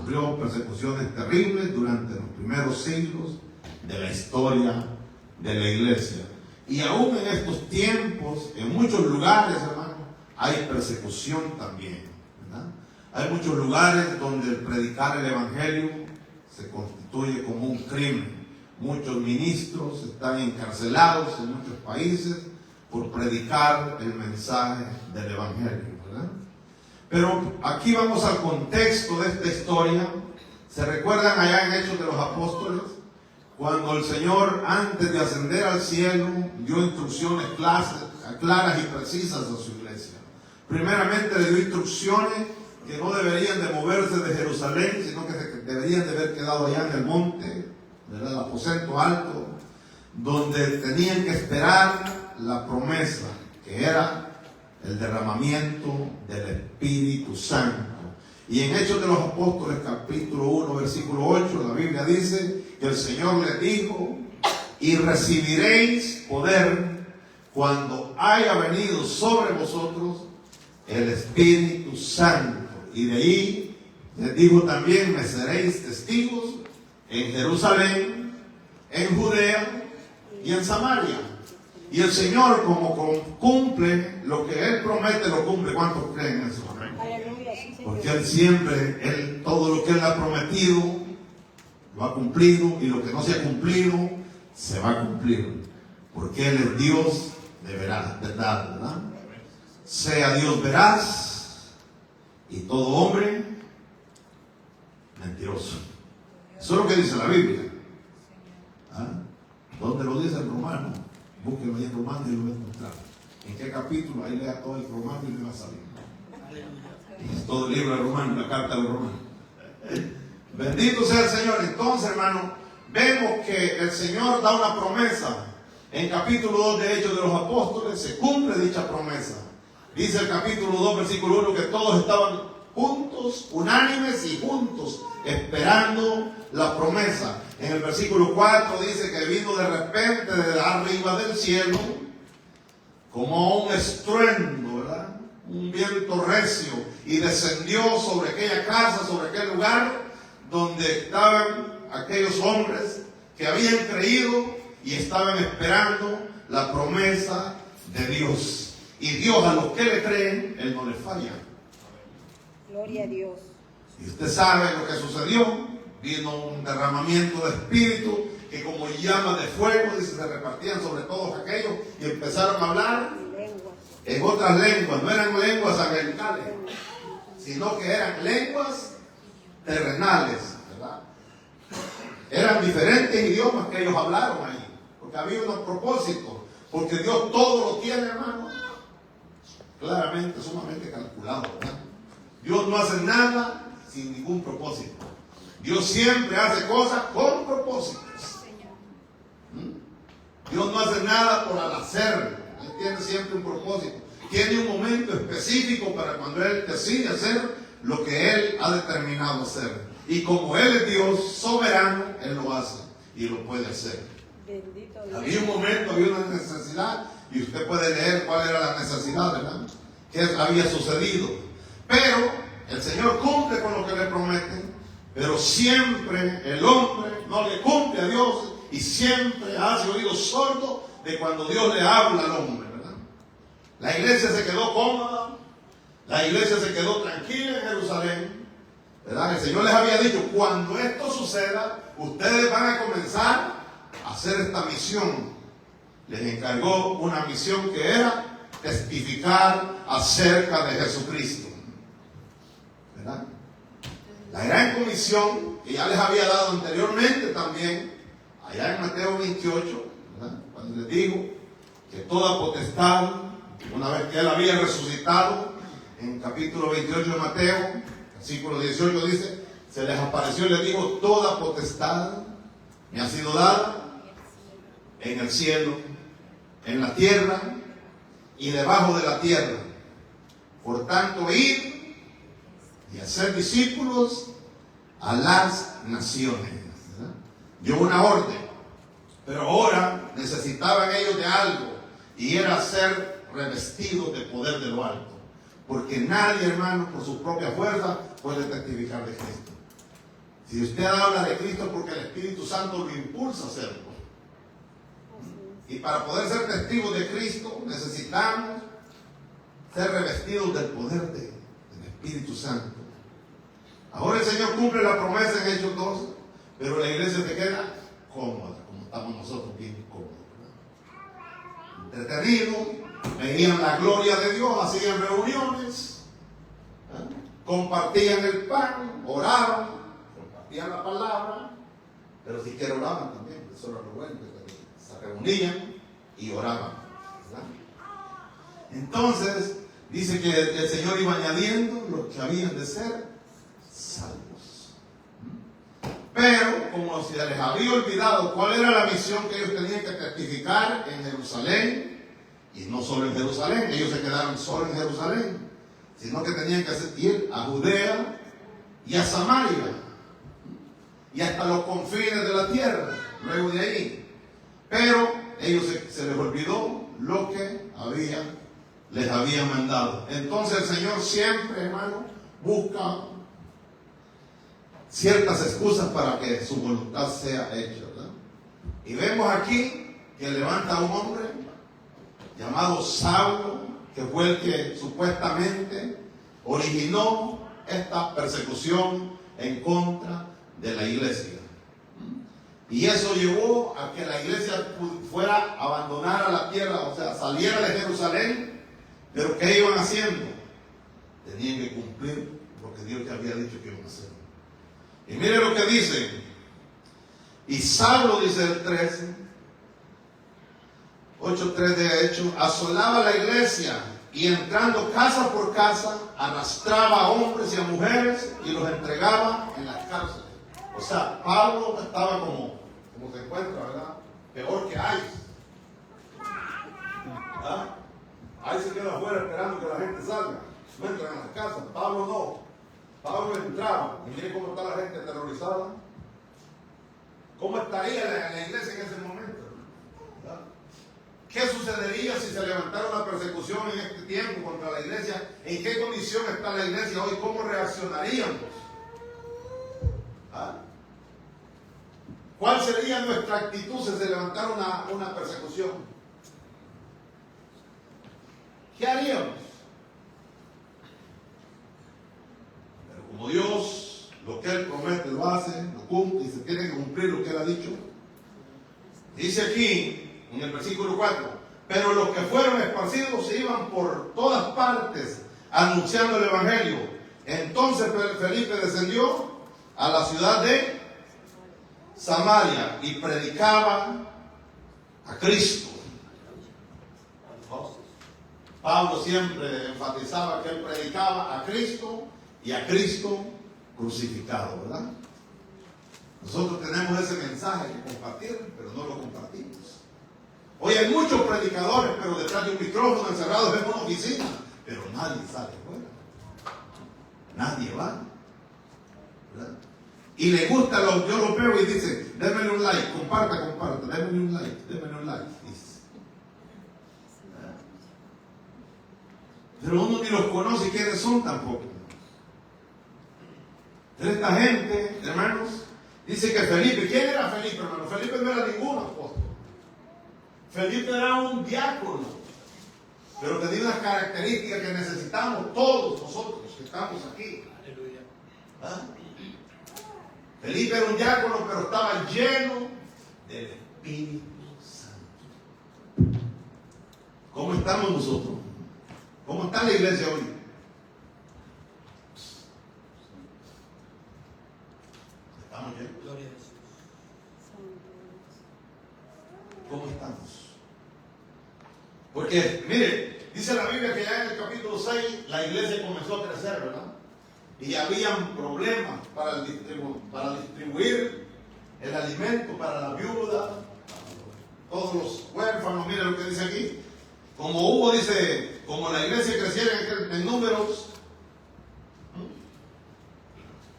sufrió persecuciones terribles durante los primeros siglos de la historia de la iglesia. Y aún en estos tiempos, en muchos lugares, hermano, hay persecución también, ¿verdad? Hay muchos lugares donde el predicar el evangelio se constituye como un crimen. Muchos ministros están encarcelados en muchos países por predicar el mensaje del evangelio, ¿verdad? Pero aquí vamos al contexto de esta historia. ¿Se recuerdan allá en Hechos de los Apóstoles? Cuando el Señor, antes de ascender al cielo, dio instrucciones claras y precisas a su iglesia. Primeramente le dio instrucciones que no deberían de moverse de Jerusalén, sino que deberían de haber quedado allá en el monte, ¿verdad? El aposento alto, donde tenían que esperar la promesa, que era el derramamiento del Espíritu Santo. Y en Hechos de los Apóstoles, capítulo 1, versículo 8, la Biblia dice que el Señor les dijo: y recibiréis poder cuando haya venido sobre vosotros el Espíritu Santo. Y de ahí les dijo también: me seréis testigos en Jerusalén, en Judea y en Samaria. Y el Señor, como cumple lo que Él promete, lo cumple. ¿Cuántos creen en eso? Porque Él siempre, todo lo que Él ha prometido, lo ha cumplido, y lo que no se ha cumplido, se va a cumplir. Porque Él es Dios de verdad, ¿verdad? Sea Dios veraz y todo hombre mentiroso. Eso es lo que dice la Biblia. ¿Ah? ¿Dónde lo dice el Romano? Búsquelo ahí en Romano y lo va a encontrar. ¿En qué capítulo? Ahí lea todo el Romano y le va a salir. Es todo el libro de Romanos, la carta de los Romanos. Bendito sea el Señor. Entonces, hermano, vemos que el Señor da una promesa. En capítulo 2 de Hechos de los Apóstoles se cumple dicha promesa. Dice el capítulo 2, versículo 1, que todos estaban juntos, unánimes y juntos, esperando la promesa. En el versículo 4 dice que vino de repente de arriba del cielo como un estruendo, ¿verdad? Un viento recio, y descendió sobre aquella casa, sobre aquel lugar donde estaban aquellos hombres que habían creído y estaban esperando la promesa de Dios. Y Dios, a los que le creen, Él no les falla. Gloria a Dios. Y usted sabe lo que sucedió. Vino un derramamiento de espíritu que, como llama de fuego, dice, se repartían sobre todos aquellos y empezaron a hablar en otras lenguas. No eran lenguas angelicales, sino que eran lenguas terrenales, ¿verdad? Eran diferentes idiomas que ellos hablaron ahí, porque había unos propósitos, porque Dios todo lo tiene, hermano, claramente, sumamente calculado, ¿verdad? Dios no hace nada sin ningún propósito. Dios siempre hace cosas con propósitos. Dios no hace nada por al hacer. Él tiene siempre un propósito. Tiene un momento específico para cuando Él decide hacer lo que Él ha determinado hacer. Y como Él es Dios soberano, Él lo hace y lo puede hacer. Bendito Dios. Había un momento, había una necesidad, y usted puede leer cuál era la necesidad, ¿verdad? ¿Qué había sucedido? Pero el Señor cumple con lo que le promete, pero siempre el hombre no le cumple a Dios y siempre hace oído sordo de cuando Dios le habla al hombre, ¿verdad? La iglesia se quedó cómoda, la iglesia se quedó tranquila en Jerusalén, ¿verdad? El Señor les había dicho: cuando esto suceda, ustedes van a comenzar a hacer esta misión. Les encargó una misión que era testificar acerca de Jesucristo, ¿verdad? La gran comisión que ya les había dado anteriormente también, allá en Mateo 28, ¿verdad? Cuando les dijo que toda potestad, una vez que Él había resucitado, en capítulo 28 de Mateo, versículo 18 dice, se les apareció y les dijo: toda potestad me ha sido dada en el cielo, en la tierra y debajo de la tierra. Por tanto, id y hacer discípulos a las naciones, ¿verdad? Dio una orden, pero ahora necesitaban ellos de algo, y era ser revestidos de poder de lo alto, porque nadie, hermano, por su propia fuerza puede testificar de Cristo. Si usted habla de Cristo, porque el Espíritu Santo lo impulsa a hacerlo. Y para poder ser testigos de Cristo necesitamos ser revestidos del poder del Espíritu Santo. Ahora el Señor cumple la promesa en Hechos 12, pero la iglesia se queda cómoda, como estamos nosotros bien cómodos, entretenidos, veían la gloria de Dios, hacían reuniones, compartían el pan, oraban, compartían la palabra, pero si quieren oraban también, eso era lo bueno, se reunían y oraban, ¿verdad? Entonces dice que el Señor iba añadiendo los que habían de ser salvos. Pero como se les había olvidado cuál era la misión que ellos tenían que testificar en Jerusalén, y no solo en Jerusalén, ellos se quedaron solo en Jerusalén, sino que tenían que ir a Judea y a Samaria y hasta los confines de la tierra, luego de ahí. Pero ellos se les olvidó lo que les había mandado. Entonces el Señor siempre, hermano, busca ciertas excusas para que su voluntad sea hecha, ¿verdad? Y vemos aquí que levanta a un hombre llamado Saulo, que fue el que supuestamente originó esta persecución en contra de la iglesia. Y eso llevó a que la iglesia fuera a abandonar a la tierra, o sea, saliera de Jerusalén. Pero ¿qué iban haciendo? Tenían que cumplir lo que Dios ya había dicho que iban a hacer. Y mire lo que dice. Y Saulo, dice el 13, 8:3 de Hechos, asolaba la iglesia y entrando casa por casa, arrastraba a hombres y a mujeres y los entregaba en las cárceles. O sea, Pablo estaba como se encuentra, ¿verdad? Peor que ICE. ¿Ah? ICE se queda afuera esperando que la gente salga. No entran en las casas. Pablo no. Pablo entraba. Y mire cómo está la gente aterrorizada. ¿Cómo estaría la iglesia en ese momento? ¿Verdad? ¿Qué sucedería si se levantara una persecución en este tiempo contra la iglesia? ¿En qué condición está la iglesia hoy? ¿Cómo reaccionaríamos? ¿Ah? ¿Cuál sería nuestra actitud si se levantara una persecución? ¿Qué haríamos? Pero como Dios, lo que Él promete lo hace, lo cumple y se tiene que cumplir lo que Él ha dicho. Dice aquí, en el versículo 4, pero los que fueron esparcidos se iban por todas partes anunciando el Evangelio. Entonces Felipe descendió a la ciudad de Samaria y predicaba a Cristo. Pablo siempre enfatizaba que él predicaba a Cristo y a Cristo crucificado, ¿verdad? Nosotros tenemos ese mensaje que compartir, pero no lo compartimos. Hoy hay muchos predicadores, pero detrás de un micrófono encerrados en una oficina, pero nadie sale fuera. Nadie va, ¿verdad? Y le gusta, yo lo veo y dice, démele un like, comparta, démele un like, dice. Pero uno ni los conoce quiénes son tampoco. Pero esta gente, hermanos, dice que Felipe, ¿quién era Felipe, hermano? Felipe no era ningún apóstol. Felipe era un diácono, pero tenía unas características que necesitamos todos nosotros que estamos aquí. Aleluya. ¿Ah? Felipe era un diácono, pero estaba lleno del Espíritu Santo. ¿Cómo estamos nosotros? ¿Cómo está la iglesia hoy? ¿Estamos llenos? Gloria a Jesús. ¿Cómo estamos? Porque, mire, dice la Biblia que ya en el capítulo 6 la iglesia comenzó a crecer, ¿verdad? Y habían problemas para distribuir el alimento para la viuda, todos los huérfanos. Mire lo que dice aquí. Como la iglesia creciera en números,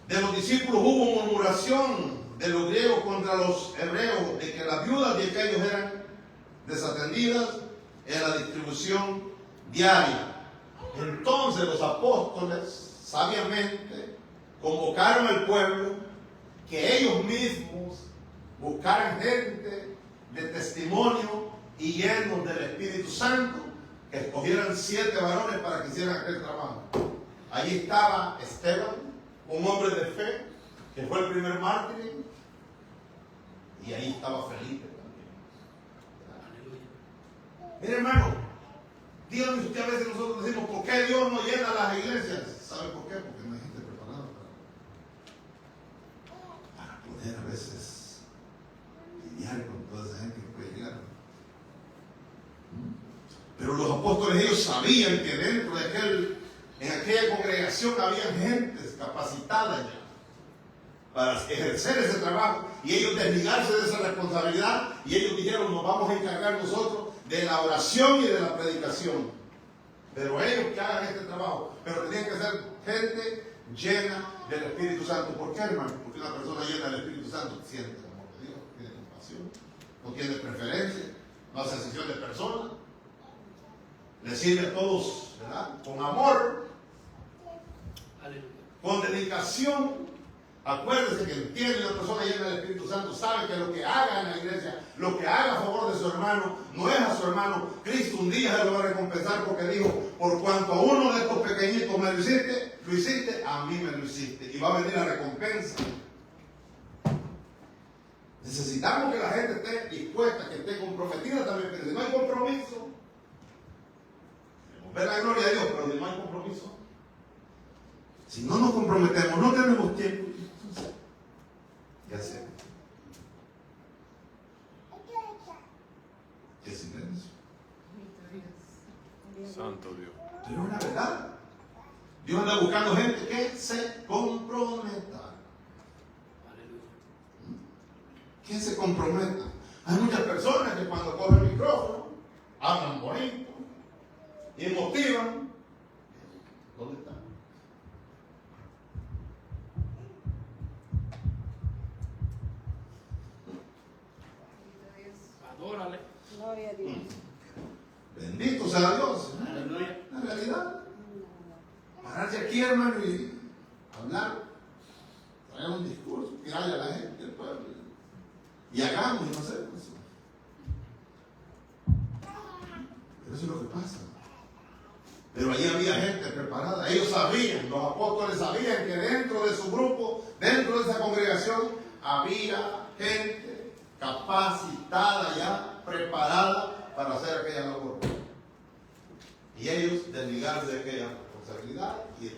de los discípulos hubo murmuración de los griegos contra los hebreos, de que las viudas de aquellos eran desatendidas en la distribución diaria. Entonces los apóstoles sabiamente convocaron al pueblo que ellos mismos buscaran gente de testimonio y llenos del Espíritu Santo, que escogieran 7 varones para que hicieran aquel trabajo. Allí estaba Esteban, un hombre de fe, que fue el primer mártir, y ahí estaba Felipe también. Mire, hermano, dígame usted, a veces nosotros decimos, ¿por qué Dios no llena las iglesias? ¿Sabe por qué? Porque no hay gente preparada para poder a veces lidiar con toda esa gente que puede llegar. Pero los apóstoles, ellos sabían que dentro de en aquella congregación había gentes capacitadas ya para ejercer ese trabajo, y ellos desligarse de esa responsabilidad, y ellos dijeron, nos vamos a encargar nosotros de la oración y de la predicación, pero ellos que hagan este trabajo, pero tenían que ser gente llena del Espíritu Santo. ¿Por qué, hermano? Porque una persona llena del Espíritu Santo siente el amor de Dios, tiene compasión, no tiene preferencia, no hace excepción de personas, le sirve a todos, ¿verdad?, con amor, con dedicación. Acuérdese que entiende una persona llena del Espíritu Santo, sabe que lo que haga en la iglesia, lo que haga a favor de su hermano, no es a su hermano. Cristo un día se lo va a recompensar, porque dijo, por cuanto a uno de estos pequeñitos me lo hiciste, a mí me lo hiciste. Y va a venir la recompensa. Necesitamos que la gente esté dispuesta, que esté comprometida también, pero si no hay compromiso, ver la gloria de Dios, pero si no hay compromiso, si no nos comprometemos, no tenemos tiempo. ¿Qué hacemos? ¿Qué silencio? Santo Dios. Pero es una verdad. Dios anda buscando gente que se comprometa. Que se comprometa. Hay muchas personas que cuando cogen el micrófono hablan bonito y motivan. ¿Dónde están? Adórale. Gloria a Dios. Bendito sea Dios. Aleluya. La realidad. Pararse aquí, hermano, y hablar, traer un discurso, tirarle a la gente, al pueblo, y hagamos y no hacemos eso. Pero eso es lo que pasa. Pero allí había gente preparada. Ellos sabían, los apóstoles sabían que dentro de su grupo, dentro de esa congregación, había gente capacitada ya, preparada para hacer aquella labor. Y ellos desligarse de aquella responsabilidad y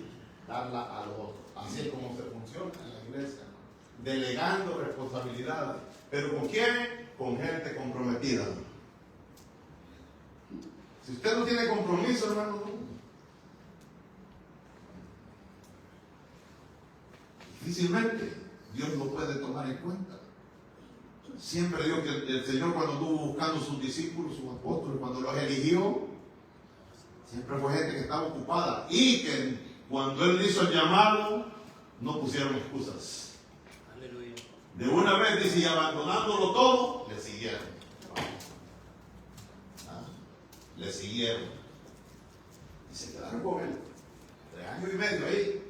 darla a los otros. Así es como se funciona en la iglesia, delegando responsabilidades. ¿Pero con quién? Con gente comprometida. Si usted no tiene compromiso, hermano, difícilmente Dios lo puede tomar en cuenta. Siempre digo que el Señor, cuando estuvo buscando sus discípulos, sus apóstoles, cuando los eligió, siempre fue gente que estaba ocupada, y que cuando Él hizo el llamado, no pusieron excusas. Aleluya. De una vez dice, y abandonándolo todo, le siguieron. Le siguieron. Y se quedaron con Él 3 años y medio ahí.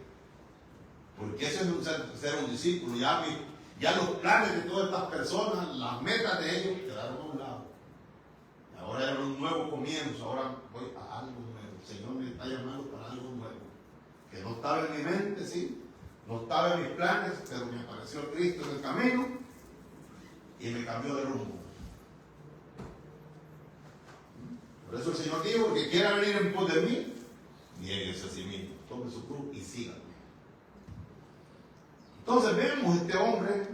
Porque eso es ser un discípulo. Ya los planes de todas estas personas, las metas de ellos, quedaron a un lado. Y ahora era un nuevo comienzo. Ahora voy a algo nuevo. El Señor me está llamando para algo nuevo. Que no estaba en mi mente, sí. No estaba en mis planes, pero me apareció Cristo en el camino y me cambió de rumbo. Por eso el Señor dijo, que quiera venir en pos de mí, niéguese a sí mismo, tome su cruz y sígame. Entonces vemos este hombre,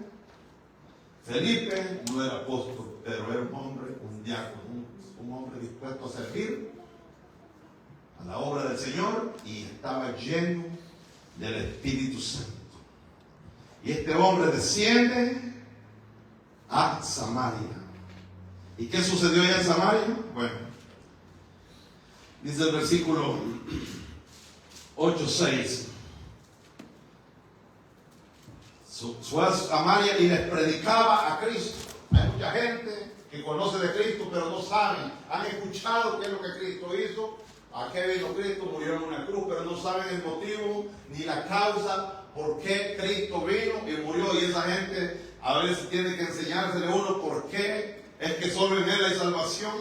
Felipe, no era apóstol, pero era un hombre, un diácono, un hombre dispuesto a servir a la obra del Señor, y estaba lleno del Espíritu Santo. Y este hombre desciende a Samaria. ¿Y qué sucedió allá en Samaria? Bueno, dice el versículo 8:6. Fue a Samaria y les predicaba a Cristo. Hay mucha gente que conoce de Cristo, pero no saben. Han escuchado qué es lo que Cristo hizo, a qué vino Cristo, murió en una cruz, pero no saben el motivo ni la causa por qué Cristo vino y murió. Y esa gente A veces tiene que enseñársele uno por qué es que solo en Él hay salvación.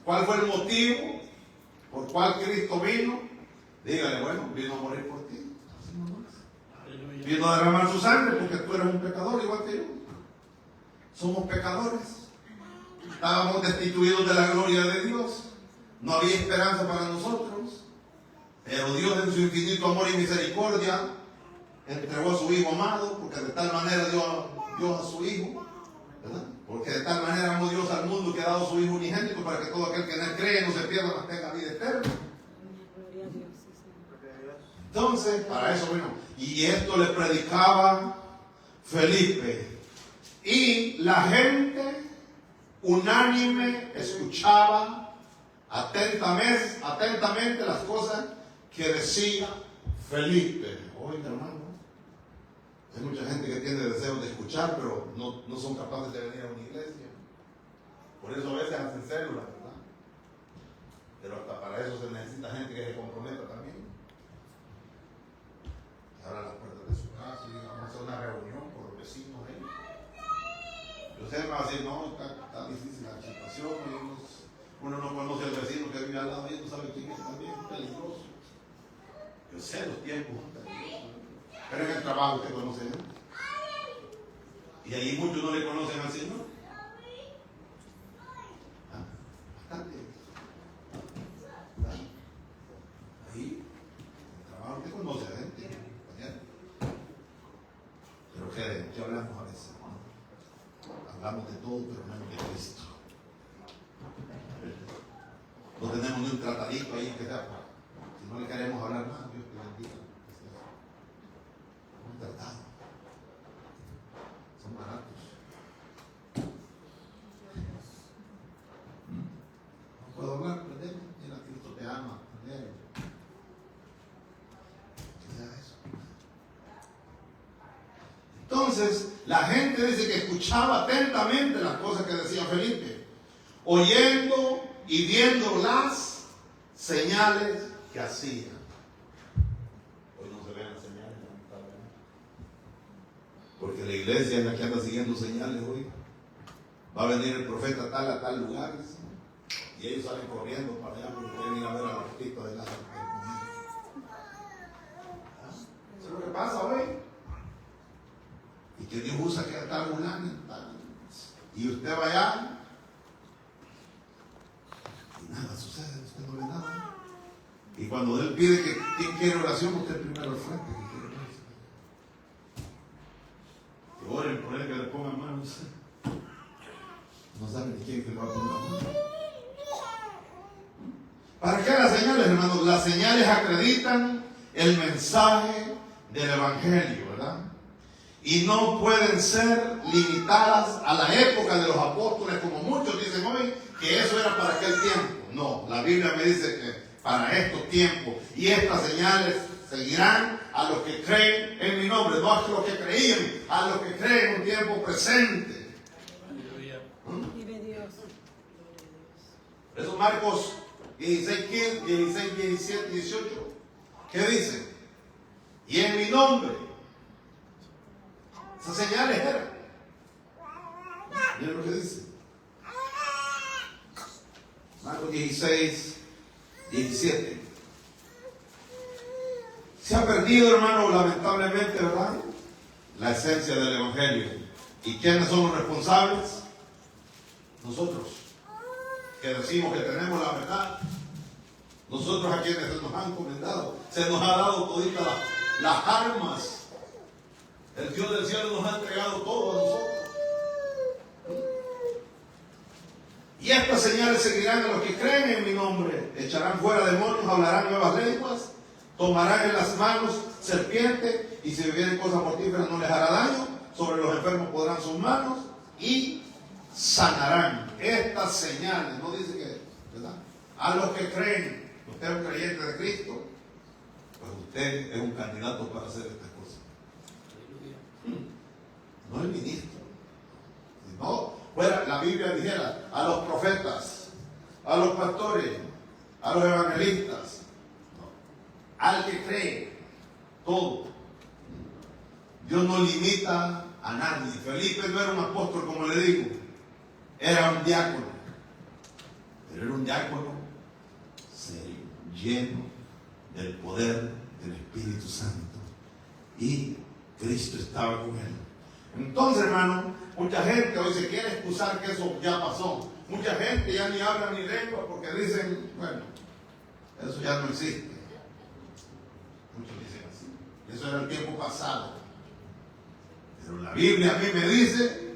¿Cuál fue el motivo por cual Cristo vino? Dígale, bueno, vino a morir por ti. Vino a derramar su sangre porque tú eres un pecador igual que yo. Somos pecadores. Estábamos destituidos de la gloria de Dios. No había esperanza para nosotros. Pero Dios en su infinito amor y misericordia entregó a su Hijo amado, porque de tal manera dio Dios a su Hijo, ¿verdad? Porque de tal manera amó Dios al mundo que ha dado a su Hijo unigénito para que todo aquel que en él cree no se pierda, mas tenga vida eterna. Entonces, para eso vino. Y esto le predicaba Felipe. Y la gente unánime escuchaba atentamente las cosas que decía Felipe. Oiga, hermano, hay mucha gente que tiene deseos de escuchar, pero no son capaces de venir a una iglesia. Por eso a veces hacen células, ¿verdad? Pero hasta para eso se necesita gente que se comprometa también. Que abra las puertas de su casa y vamos a hacer una reunión con los vecinos ahí. Y usted me va a decir, no, está difícil la situación, uno no conoce al vecino que vive al lado y no sabe quién es también, es peligroso. Yo sé, los tiempos son peligrosos. Pero en el trabajo usted conoce a Dios. Y ahí muchos no le conocen al Señor. Bastante. Ahí, en el trabajo usted conoce a gente. Pero ¿qué hablamos a veces? Hablamos de todo, pero menos de Cristo. No tenemos ni un tratadito ahí que sea. Si no le queremos hablar más, Dios te bendiga. Un tratado. Son baratos. No puedo hablar, prendemos. Mira, Cristo te ama. Prendemos. ¿Qué sea eso? Entonces, la gente dice que escuchaba atentamente las cosas que decía Felipe, oyendo y viendo las señales que hacía. Hoy no se ven las señales, lamentablemente. Porque la iglesia es la que anda siguiendo señales hoy. Va a venir el profeta tal a tal lugar. Y ellos salen corriendo para allá porque quieren ir a ver a los artistas de Lázaro. Eso es lo que pasa hoy. Y que Dios usa que está volando. Y usted va allá. Nada sucede, usted no ve nada. Y cuando Él pide que quien quiere oración, usted primero al frente. Que oren por Él, que le pongan manos. No saben ni quién que le va a poner manos. ¿Para qué las señales, hermanos? Las señales acreditan el mensaje del Evangelio, ¿verdad? Y no pueden ser limitadas a la época de los apóstoles, como muchos dicen hoy, que eso era para aquel tiempo. No, la Biblia me dice que para estos tiempos, y estas señales seguirán a los que creen en mi nombre, no a los que creían, a los que creen en un tiempo presente. Vive Dios. Por eso Marcos 16, 15, 16, 17, 18, ¿qué dice? Y en mi nombre. Esas señales eran. Miren lo que dice. Marcos 16, 17. Se ha perdido, hermano, lamentablemente, ¿verdad? La esencia del Evangelio. ¿Y quiénes son los responsables? Nosotros, que decimos que tenemos la verdad. Nosotros a quienes se nos han encomendado. Se nos ha dado toditas las armas. El Dios del cielo nos ha entregado todo a nosotros. Y estas señales seguirán a los que creen en mi nombre. Echarán fuera demonios, hablarán nuevas lenguas, tomarán en las manos serpientes, y si bebieren cosas mortíferas no les hará daño. Sobre los enfermos podrán sus manos y sanarán. Estas señales, no dice que, ¿verdad? A los que creen. Usted es un creyente de Cristo, pues usted es un candidato para hacer estas cosas. No el ministro. Si no, fuera, la Biblia dijera a los profetas, a los pastores, a los evangelistas, no, al que cree, todo. Dios no imita a nadie. Felipe no era un apóstol, como le digo, era un diácono, pero era un diácono serio, lleno del poder del Espíritu Santo, y Cristo estaba con él. Entonces, hermano, mucha gente hoy se quiere excusar que eso ya pasó. Mucha gente ya ni habla ni lengua porque dicen, bueno, eso ya no existe. Muchos dicen así. Eso era el tiempo pasado. Pero la Biblia a mí me dice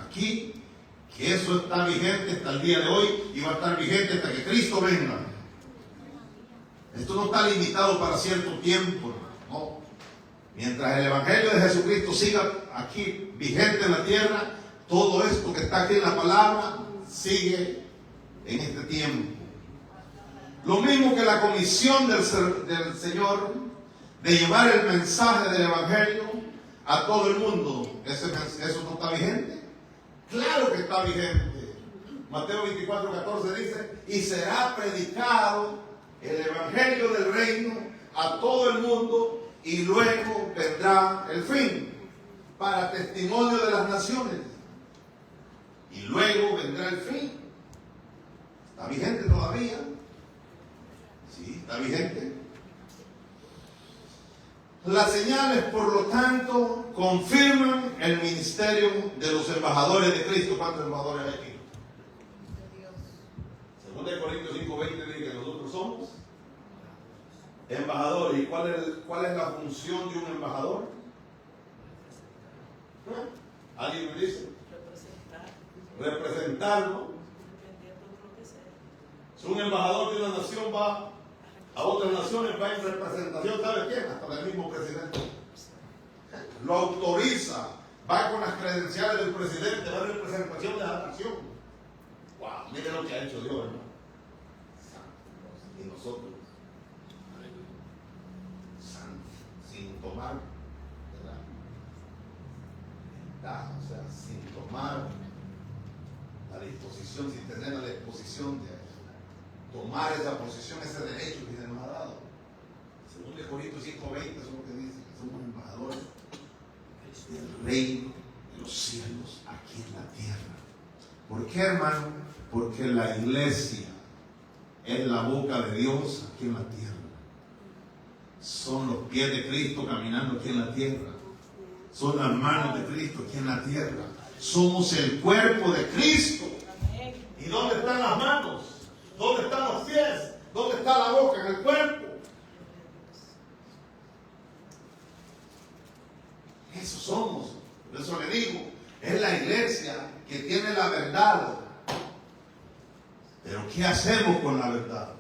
aquí que eso está vigente hasta el día de hoy y va a estar vigente hasta que Cristo venga. Esto no está limitado para cierto tiempo, no. Mientras el Evangelio de Jesucristo siga aquí vigente en la tierra, todo esto que está aquí en la palabra sigue en este tiempo. Lo mismo que la comisión del Señor de llevar el mensaje del Evangelio a todo el mundo. ¿Eso no está vigente? Claro que está vigente. Mateo 24:14 dice: y será predicado el Evangelio del reino a todo el mundo, y luego vendrá el fin, para testimonio de las naciones. Y luego vendrá el fin. ¿Está vigente todavía? Sí, está vigente. Las señales, por lo tanto, confirman el ministerio de los embajadores de Cristo. ¿Cuántos embajadores hay aquí? Según de Corintios 5:20 dice que nosotros somos embajadores. ¿Y cuál es la función de un embajador? ¿Alguien me dice? Representarlo. Si un embajador de una nación va a otras naciones, va en representación, ¿sabe quién? Hasta el mismo presidente. Lo autoriza, va con las credenciales del presidente, va en representación de la nación. ¡Wow! Mire lo que ha hecho Dios, hermano. Y nosotros, sin tomar, ¿verdad? O sea, sin tomar la disposición, sin tener la disposición de tomar esa posición, ese derecho que se nos ha dado. Según de Corintios 5:20, eso es lo que dice, que somos embajadores del reino de los cielos aquí en la tierra. ¿Por qué, hermano? Porque la iglesia es la boca de Dios aquí en la tierra. Son los pies de Cristo caminando aquí en la tierra. Son las manos de Cristo aquí en la tierra. Somos el cuerpo de Cristo. ¿Y dónde están las manos? ¿Dónde están los pies? ¿Dónde está la boca? En el cuerpo. Eso somos. Por eso le digo, es la iglesia que tiene la verdad. Pero ¿qué hacemos con la verdad?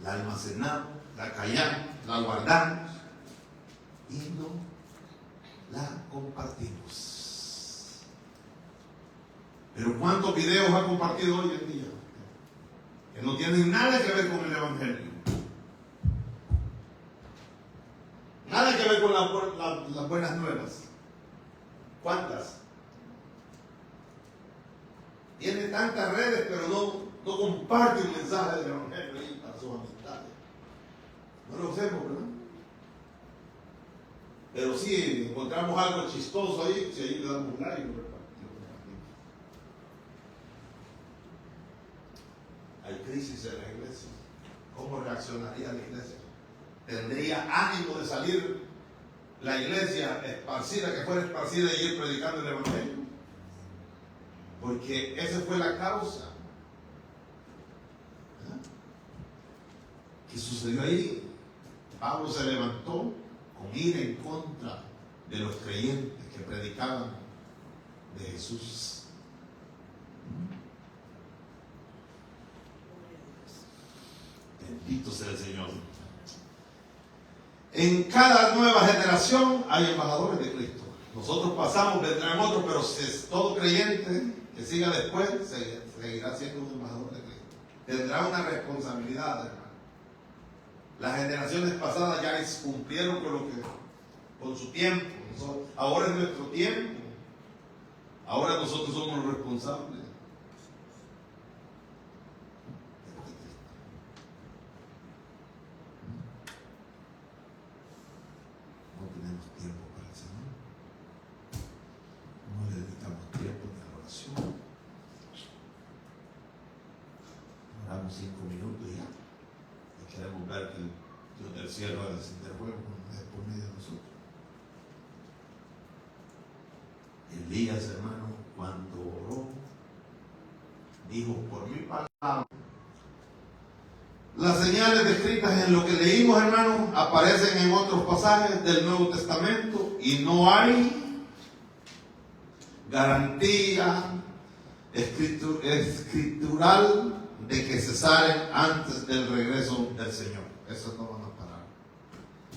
La almacenamos, la callamos, la guardamos y no la compartimos. Pero ¿cuántos videos ha compartido hoy en día que no tienen nada que ver con el Evangelio? Nada que ver con las buenas nuevas. ¿Cuántas? Tiene tantas redes, pero no comparte un mensaje del Evangelio ahí para sus amistades. No lo hacemos, ¿verdad? Pero sí encontramos algo chistoso ahí, si ahí le damos un like, ¿verdad? Hay crisis en la iglesia. ¿Cómo reaccionaría la iglesia? ¿Tendría ánimo de salir la iglesia esparcida, que fuera esparcida, y ir predicando el Evangelio? Porque esa fue la causa. ¿Qué sucedió ahí? Pablo se levantó con ira en contra de los creyentes que predicaban de Jesús. Bendito sea el Señor. En cada nueva generación hay embajadores de Cristo. Nosotros pasamos, vendrán otros, pero si todo creyente que siga después seguirá siendo un embajador de Cristo. Tendrá una responsabilidad, hermano. Las generaciones pasadas ya cumplieron con su tiempo. Ahora es nuestro tiempo. Ahora nosotros somos los responsables. No tenemos tiempo. cielo va a descender fuego por medio de nosotros. Elías, hermano, cuando oró, dijo: por mi palabra. Las señales descritas en lo que leímos, hermano, aparecen en otros pasajes del Nuevo Testamento y no hay garantía escritural de que cesaren antes del regreso del Señor. Eso no van a parar.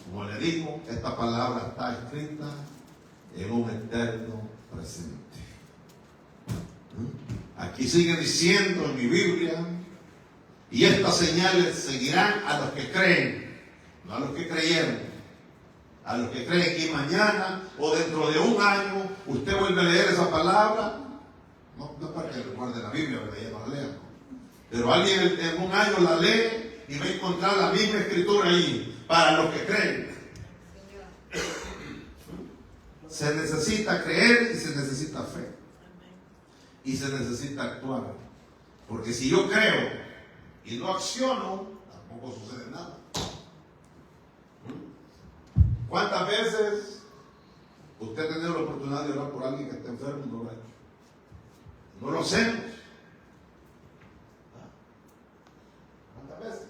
Como le digo, esta palabra está escrita en un eterno presente. Aquí sigue diciendo en mi Biblia: y estas señales seguirán a los que creen, no a los que creyeron, a los que creen que mañana o dentro de un año usted vuelve a leer esa palabra. No para que recuerde la Biblia, porque ya no la lea, ¿no? Pero alguien en un año la lee y va a encontrar la misma escritura ahí, para los que creen. Se necesita creer y se necesita fe. Y se necesita actuar. Porque si yo creo y no acciono, tampoco sucede nada. ¿Cuántas veces usted ha tenido la oportunidad de orar por alguien que está enfermo y no lo ha hecho? No lo hacemos. ¿Cuántas veces?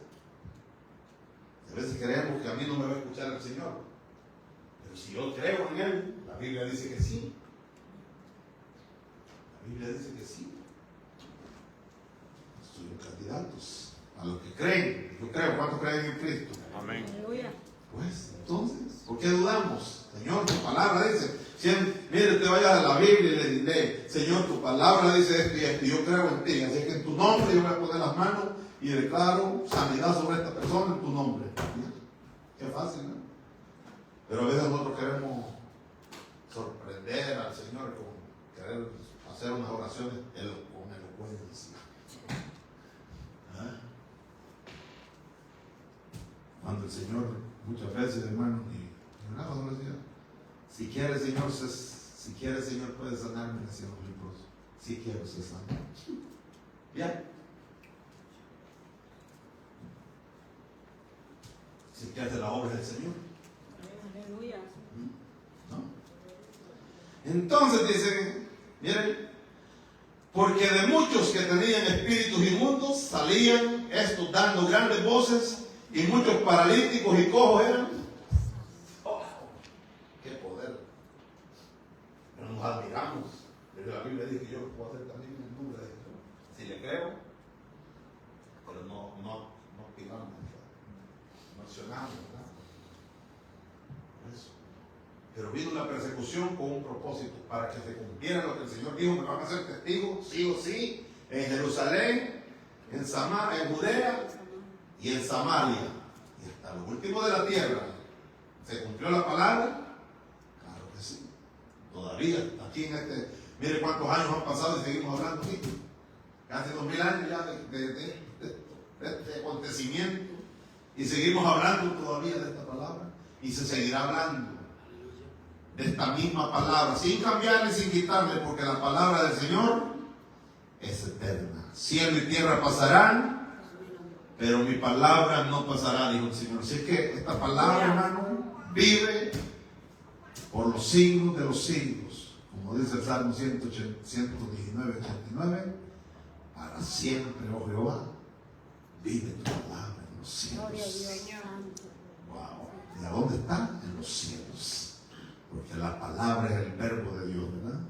A veces creemos que a mí no me va a escuchar el Señor. Pero si yo creo en Él, la Biblia dice que sí. La Biblia dice que sí. Son candidatos a los que creen. Yo creo. ¿Cuántos creen en Cristo? Amén. Aleluya. Pues entonces, ¿por qué dudamos? Señor, tu palabra dice. Mire, te vaya a la Biblia y le diré: Señor, tu palabra dice esto y esto, y yo creo en ti. Así que en tu nombre yo voy a poner las manos y declaro sanidad sobre esta persona en tu nombre. Qué fácil, ¿no? Pero a veces nosotros queremos sorprender al Señor con querer hacer unas oraciones con elocuencia. ¿Ah? Cuando el Señor, muchas veces, hermano, y no decía: si quiere, Señor, puede sanarme, decían los leprosos. Si quiero, se sana. Bien. Si quiere hacer la obra del Señor. Aleluya. ¿No? Entonces dice, miren, porque de muchos que tenían espíritus inmundos salían estos dando grandes voces, y muchos paralíticos y cojos eran. ¡Oh! ¡Qué poder! Pero nos admiramos. Pero la Biblia dice que yo lo puedo hacer también en el nombre de Jesús. Si le creo, pero no pidamos, no accionamos, ¿verdad? Por eso. Pero vino la persecución con un propósito, para que se cumpliera lo que el Señor dijo: me van a hacer testigos, sí o sí, en Jerusalén, en Judea y en Samaria, y hasta lo último de la tierra. ¿Se cumplió la palabra? Claro que sí. Todavía, aquí en mire cuántos años han pasado y seguimos hablando aquí. Casi 2000 años ya de este acontecimiento, y seguimos hablando todavía de esta palabra, y se seguirá hablando de esta misma palabra, sin cambiarle, sin quitarle, porque la palabra del Señor es eterna. Cielo y tierra pasarán, pero mi palabra no pasará, dijo el Señor. Así que esta palabra, hermano, vive por los siglos de los siglos. Como dice el Salmo 119, 89, para siempre, oh Jehová, vive tu palabra en los cielos. Gloria a Dios. Wow. ¿Y a dónde está? En los cielos. Porque la palabra es el verbo de Dios, ¿verdad?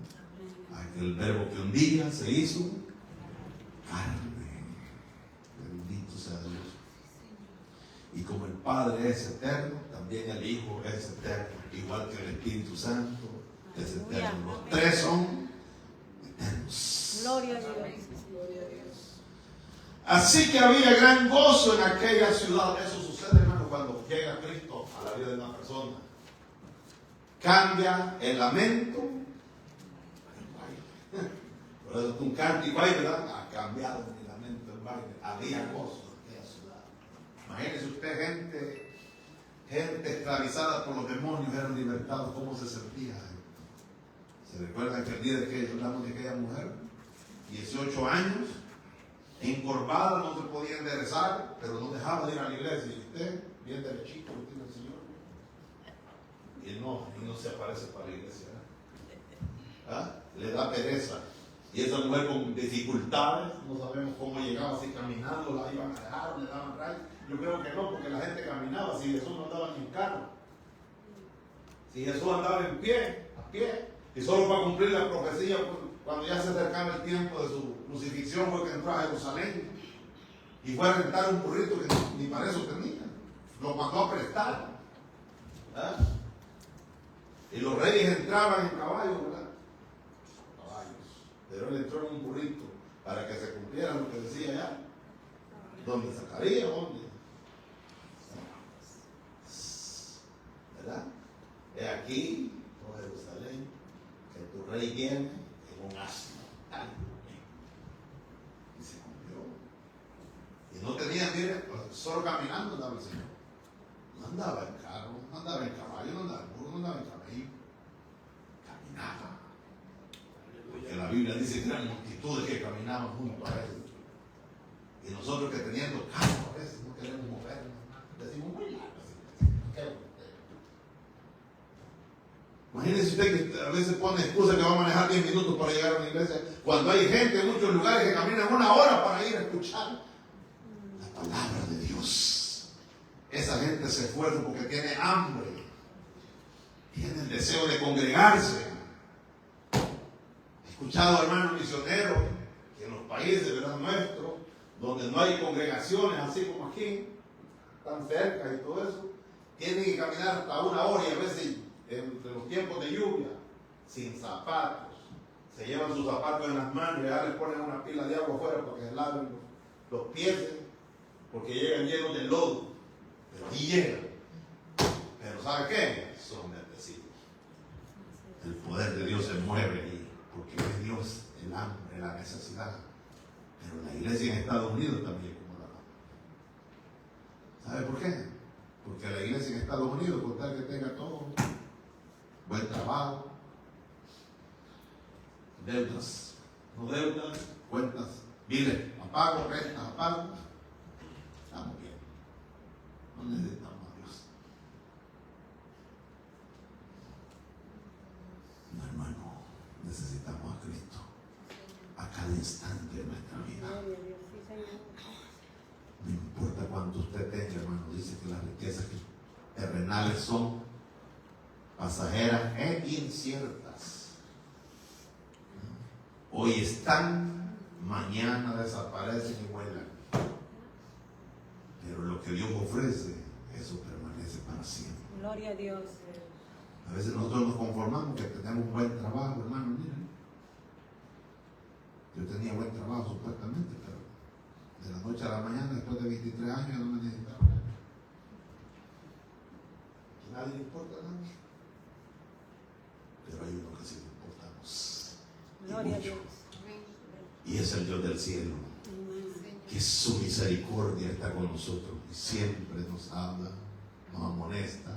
Aquel verbo que un día se hizo carne. Bendito sea Dios. Y como el Padre es eterno, también el Hijo es eterno, igual que el Espíritu Santo es eterno. Los tres son eternos. Gloria a Dios. Así que había gran gozo en aquella ciudad. Eso sucede, hermano, cuando llega Cristo a la vida de una persona. Cambia el lamento en baile. Por eso tú cantas y bailas, ¿verdad? Ha cambiado mi lamento en baile. Había gozo en aquella ciudad. Imagínese usted, gente esclavizada por los demonios, eran libertados. ¿Cómo se sentía? ¿Se recuerdan que el día de que hablamos de aquella mujer? 18 años, encorvada, no se podía enderezar, pero no dejaba de ir a la iglesia. Y usted, bien derechito lo tiene el Señor. Y no se aparece para la iglesia. ¿Ah? Le da pereza. Y esa mujer con dificultades, no sabemos cómo llegaba, si caminando la iban a dejar, le daban rayos. Yo creo que no, porque la gente caminaba, si Jesús no andaba ni en carro. Si Jesús andaba en pie, a pie, y solo para cumplir la profecía, cuando ya se acercaba el tiempo de su crucifixión, fue que entró a Jerusalén y fue a rentar un burrito que ni para eso tenía. Lo mandó a prestar. ¿Ah? Y los reyes entraban en caballos, ¿verdad? Caballos. Pero él entró en un burrito para que se cumpliera lo que decía allá. ¿Dónde sacaría? ¿Dónde? ¿Verdad? He aquí, oh Jerusalén, que tu rey viene en un asno. Y se cumplió. Y no tenía, mire, solo caminando andaba el Señor. No andaba en carro, no andaba en caballo, no andaba en burro, no andaba en camello. Caminaba. Porque la Biblia dice que eran multitudes que caminaban junto a él. Y nosotros que teniendo carro a veces no queremos movernos. Decimos muy largo. Imagínense usted que a veces pone excusa que va a manejar 10 minutos para llegar a una iglesia, cuando hay gente en muchos lugares que caminan 1 hora para ir a escuchar la palabra de Dios. Esa gente se esfuerza porque tiene hambre, tiene el deseo de congregarse. He escuchado hermanos misioneros que en los países, ¿verdad?, nuestros, donde no hay congregaciones así como aquí, tan cerca y todo eso, tienen que caminar hasta 1 hora y a veces entre los tiempos de lluvia, sin zapatos. Se llevan sus zapatos en las manos y ya les ponen una pila de agua afuera para que se laven los pies, porque llegan llenos de lodo. Pero aquí llegan. Pero ¿sabe qué? Son bendecidos. El poder de Dios se mueve ahí, porque es Dios el hambre, la necesidad. Pero la iglesia en Estados Unidos también como la. ¿Sabe por qué? Porque la iglesia en Estados Unidos, con tal que tenga todo, buen trabajo, deudas, no deudas, cuentas, biles a pago, rentas a pago, estamos bien. No necesitamos a Dios. No, hermano, necesitamos a Cristo a cada instante de nuestra vida. No importa cuánto usted tenga, hermano, dice que las riquezas terrenales son pasajeras e inciertas. Hoy están, mañana desaparecen y vuelan. Pero lo que Dios ofrece, eso permanece para siempre. Gloria a Dios. A veces nosotros nos conformamos que tenemos un buen trabajo, hermano. Miren, yo tenía buen trabajo supuestamente, pero de la noche a la mañana, después de 23 años, no me necesitaba. A nadie le importa nada. Pero hay uno que sí le importamos. Gloria a Dios. Y es el Dios del cielo. Que su misericordia está con nosotros y siempre nos habla, nos amonesta,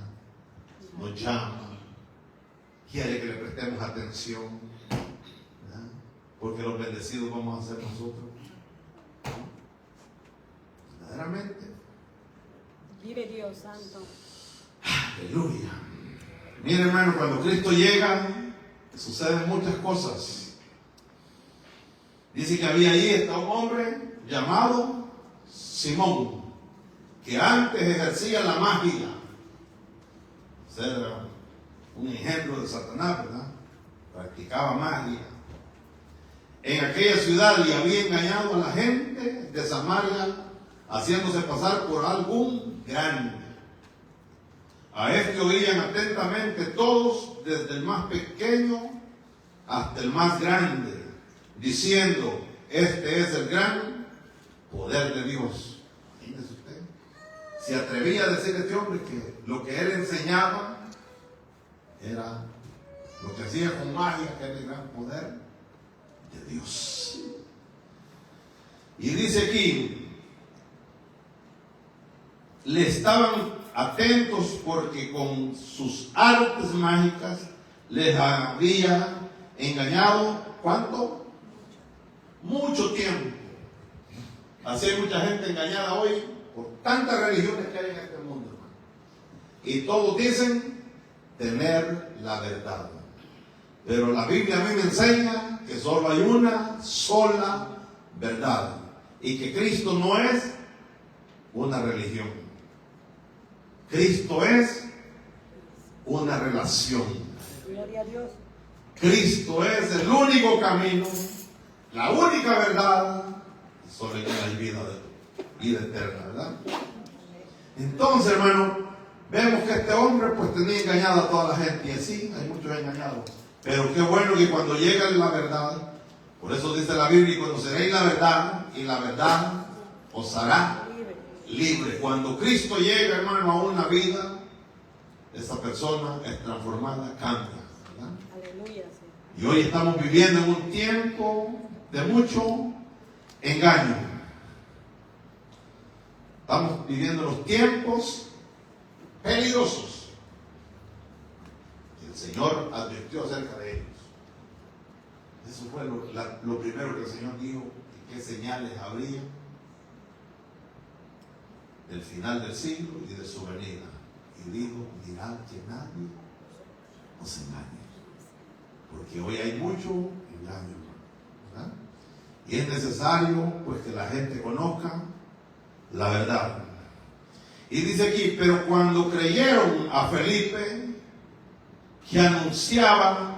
nos llama, quiere que le prestemos atención, ¿verdad? Porque los bendecidos vamos a ser nosotros. Verdaderamente. Vive Dios santo. Aleluya. Mire, hermano, cuando Cristo llega, suceden muchas cosas. Dice que había allí un hombre llamado Simón, que antes ejercía la magia. O sea, era un ejemplo de Satanás, ¿verdad? Practicaba magia. En aquella ciudad y había engañado a la gente de Samaria, haciéndose pasar por algún grande. A este oían atentamente todos, desde el más pequeño hasta el más grande, diciendo: este es el gran poder de Dios. Imagínese usted. Se atrevía a decir este hombre que lo que él enseñaba era lo que hacía con magia, que era el gran poder de Dios. Y dice aquí, le estaban atentos porque con sus artes mágicas les había engañado, ¿cuánto? Mucho tiempo. Así hay mucha gente engañada hoy por tantas religiones que hay en este mundo, hermano. Y todos dicen tener la verdad. Pero la Biblia a mí me enseña que solo hay una sola verdad. Y que Cristo no es una religión. Cristo es una relación. Gloria a Dios. Cristo es el único camino, la única verdad, y solo en él hay vida eterna, ¿verdad? Entonces, hermano, vemos que este hombre pues tenía engañado a toda la gente, y así hay muchos engañados. Pero qué bueno que cuando llega la verdad, por eso dice la Biblia, y conoceréis la verdad, y la verdad os hará libre. Cuando Cristo llega, hermano, a una vida, esa persona es transformada, cambia, ¿verdad? Aleluya. Y hoy estamos viviendo en un tiempo de mucho engaño. Estamos viviendo los tiempos peligrosos. Y el Señor advirtió acerca de ellos. Eso fue lo primero que el Señor dijo. ¿Y qué señales habría del final del siglo y de su venida? Y dijo, mirad que nadie os engañe. Porque hoy hay mucho engaño, ¿verdad? Y es necesario pues que la gente conozca la verdad. Y dice aquí, pero cuando creyeron a Felipe, que anunciaba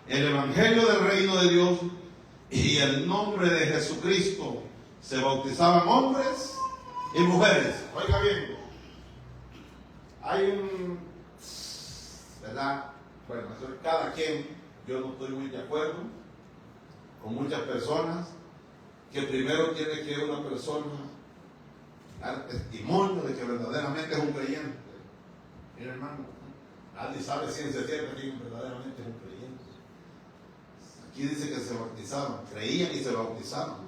el evangelio del reino de Dios y el nombre de Jesucristo, se bautizaban hombres y mujeres. Oiga bien, hay un, ¿verdad? Bueno, eso es cada quien. Yo no estoy muy de acuerdo con muchas personas que primero tiene que una persona dar testimonio de que verdaderamente es un creyente. Mira, hermano, nadie sabe ciencia cierta quién verdaderamente es un creyente. Aquí dice que se bautizaban, creían y se bautizaban.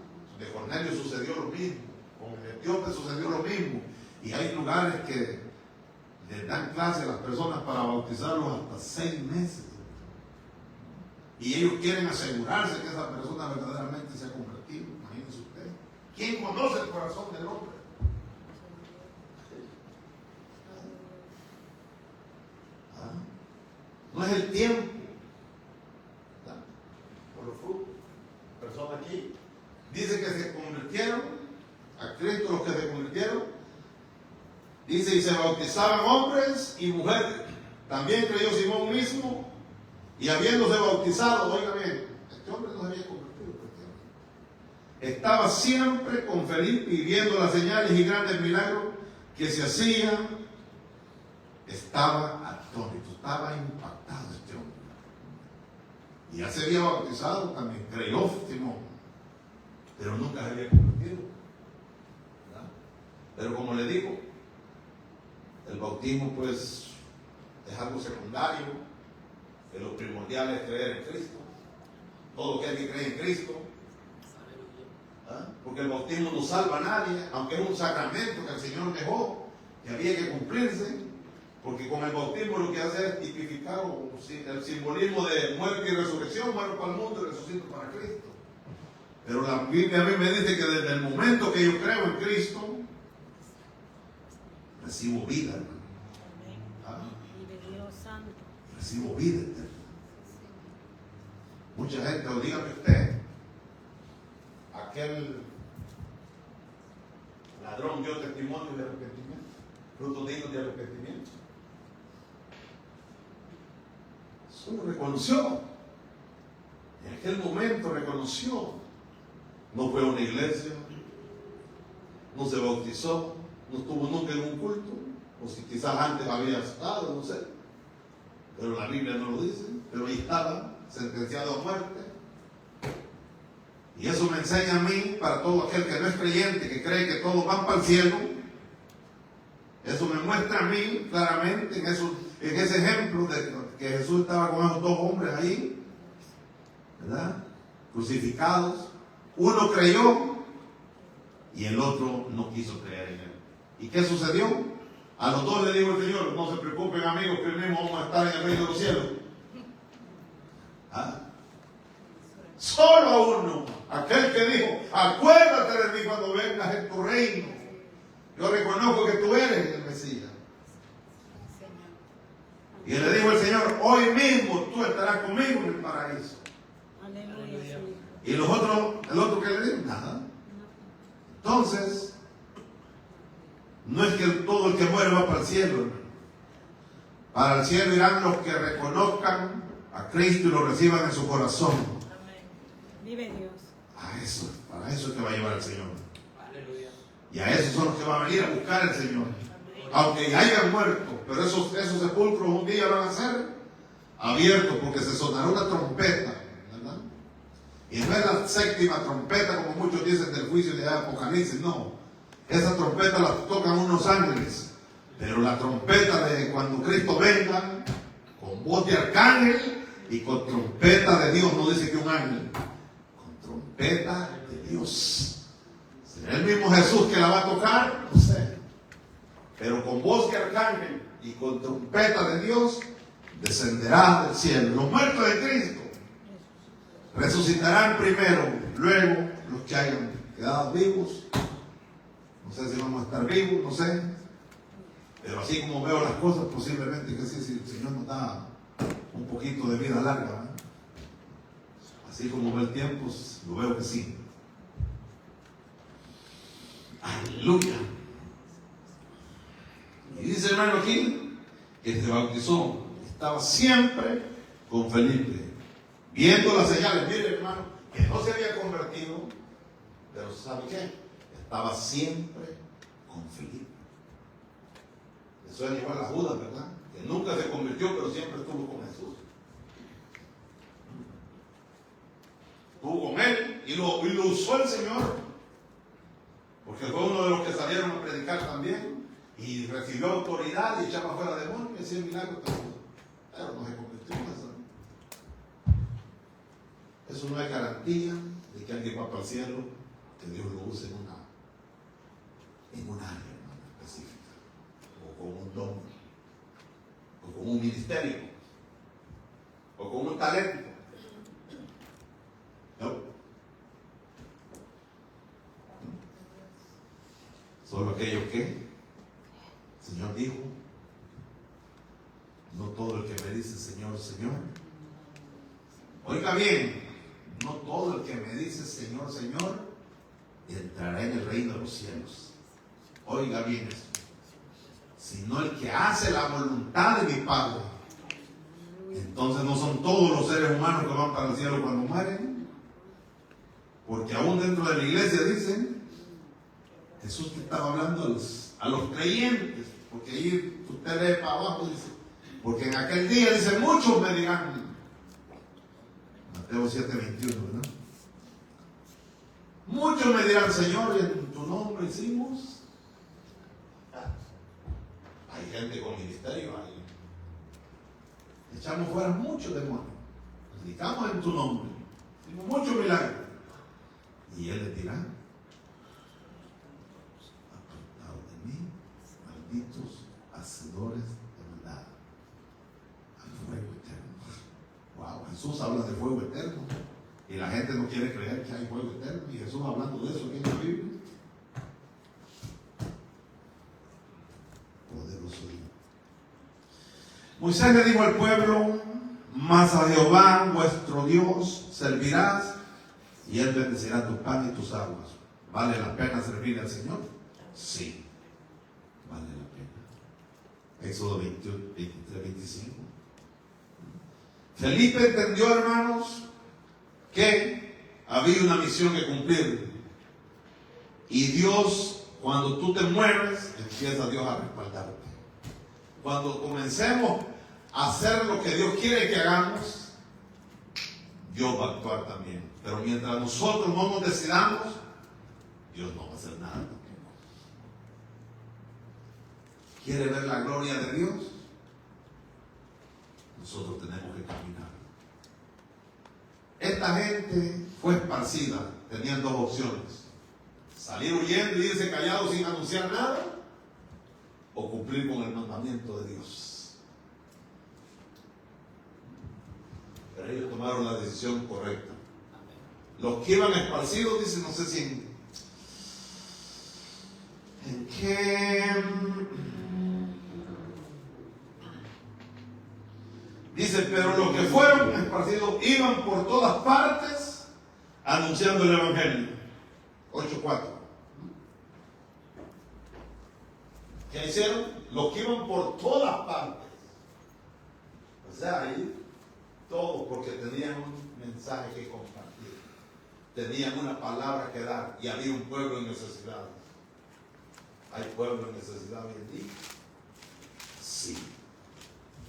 De Cornelio sucedió lo mismo, con el etíope sucedió lo mismo. Y hay lugares que les dan clase a las personas para bautizarlos hasta 6 meses. Y ellos quieren asegurarse que esa persona verdaderamente se ha convertido. Imagínense usted. ¿Quién conoce el corazón del hombre? No es el tiempo. Por los frutos. Personas aquí. Dice que se convirtieron a Cristo los que se convirtieron. Dice y se bautizaban hombres y mujeres. También creyó Simón mismo. Y habiéndose bautizado, oiga bien, este hombre no se había convertido cristiano. Estaba siempre con Felipe y viendo las señales y grandes milagros que se hacían. Estaba atónito, estaba impactado este hombre. Y ya se había bautizado también, creyó Simón, pero nunca se había convertido, ¿verdad? Pero como le digo, el bautismo pues es algo secundario. Que lo primordial es creer en Cristo. Todo aquel que cree en Cristo. ¿Ah? Porque el bautismo no salva a nadie, aunque es un sacramento que el Señor dejó, que había que cumplirse. Porque con el bautismo lo que hace es tipificar el simbolismo de muerte y resurrección, muero para el mundo y resucito para Cristo. Pero la Biblia a mí me dice que desde el momento que yo creo en Cristo, recibo vida, hermano. ¿Ah? Recibo vida eterna. Mucha gente, o dígame usted, aquel ladrón dio testimonio de arrepentimiento, frutos dignos de arrepentimiento. Solo reconoció, en aquel momento reconoció, no fue a una iglesia, no se bautizó, no estuvo nunca en un culto, o si quizás antes había estado, no sé. Pero la Biblia no lo dice, pero ahí estaba, sentenciado a muerte. Y eso me enseña a mí, para todo aquel que no es creyente, que cree que todos van para el cielo. Eso me muestra a mí claramente en ese ejemplo de que Jesús estaba con esos 2 hombres ahí, ¿verdad? Crucificados. Uno creyó y el otro no quiso creer en él. ¿Y qué sucedió? A los 2 le dijo el Señor, no se preocupen amigos, que mismo vamos a estar en el reino de los cielos. ¿Ah? Solo a uno, aquel que dijo, acuérdate de mí cuando vengas en tu reino. Yo reconozco que tú eres el Mesías. Y le dijo el Señor, hoy mismo tú estarás conmigo en el paraíso. Aleluya, Señor. Y el otro que le dijo, nada. Entonces, no es que todo el que muere va para el cielo, hermano. Para el cielo irán los que reconozcan a Cristo y lo reciban en su corazón. Vive Dios. Para eso es que va a llevar el Señor. Aleluya. Y a esos son los que va a venir a buscar el Señor. Aunque ya hayan muerto, pero esos sepulcros un día van a ser abiertos porque se sonará una trompeta, ¿verdad? Y no es la séptima trompeta como muchos dicen del juicio de Apocalipsis, no. Esa trompeta la tocan unos ángeles, pero la trompeta de cuando Cristo venga, con voz de arcángel y con trompeta de Dios, no dice que un ángel, con trompeta de Dios. ¿Será el mismo Jesús que la va a tocar? No sé. Pero con voz de arcángel y con trompeta de Dios descenderá del cielo. Los muertos de Cristo resucitarán primero, luego los que hayan quedado vivos. No sé si vamos a estar vivos, no sé. Pero así como veo las cosas, posiblemente que sí, si el Señor nos da un poquito de vida larga, ¿eh? Así como veo el tiempo, lo veo que sí. Aleluya. Y dice hermano aquí que se bautizó, estaba siempre con Felipe, viendo las señales. Mire hermano, que no se había convertido, pero ¿sabe qué? Estaba siempre con Felipe. Eso es igual a Judas, ¿verdad? Que nunca se convirtió, pero siempre estuvo con Jesús. Estuvo con él y lo usó el Señor, porque fue uno de los que salieron a predicar también. Y recibió autoridad y echaba fuera demonios y hacía milagros. Pero no se convirtió en eso. Eso no es garantía de que alguien va para el cielo, que Dios lo use en un área, ¿no?, específica, o con un don, o con un ministerio, o con un talento. No. Solo aquellos que el Señor dijo, no todo el que me dice Señor, Señor. Oiga bien, no todo el que me dice Señor, Señor, entrará en el reino de los cielos. Oiga bien esto. Sino el que hace la voluntad de mi Padre. Entonces no son todos los seres humanos que van para el cielo cuando mueren. Porque aún dentro de la iglesia dicen, Jesús que estaba hablando a los creyentes. Porque ahí usted lee para abajo, dice, porque en aquel día, dice, muchos me dirán, Mateo 7:21, ¿verdad? Muchos me dirán, Señor, y en tu nombre hicimos. Hay gente con ministerio ahí. Echamos fuera muchos demonios. Predicamos en tu nombre. Hicimos muchos milagros. Y Él les dirá, apartados de mí, malditos hacedores de maldad, al fuego eterno. Wow, Jesús habla de fuego eterno. Y la gente no quiere creer que hay fuego eterno. Y Jesús hablando de eso aquí en la Biblia. Poderoso Dios. Moisés le dijo al pueblo, mas a Jehová vuestro Dios servirás y Él bendecirá tu pan y tus aguas. ¿Vale la pena servirle al Señor? Sí, vale la pena. Éxodo 23-25. Felipe entendió, hermanos, que había una misión que cumplir. Y Dios, cuando tú te mueves, empieza Dios a respaldarte. Cuando comencemos a hacer lo que Dios quiere que hagamos, Dios va a actuar también. Pero mientras nosotros no nos decidamos, Dios no va a hacer nada tampoco. ¿Quiere ver la gloria de Dios? Nosotros tenemos que caminar. Esta gente fue esparcida. Tenían dos opciones: salir huyendo y irse callados sin anunciar nada, o cumplir con el mandamiento de Dios. Pero ellos tomaron la decisión correcta. Los que iban esparcidos, dicen, no sé si en qué Dice, pero los que fueron esparcidos iban por todas partes anunciando el Evangelio. 8:4. ¿Qué hicieron? Los que iban por todas partes. O sea, ahí todos, porque tenían un mensaje que compartir. Tenían una palabra que dar y había un pueblo en necesidad. ¿Hay pueblo en necesidad hoy en día? Sí.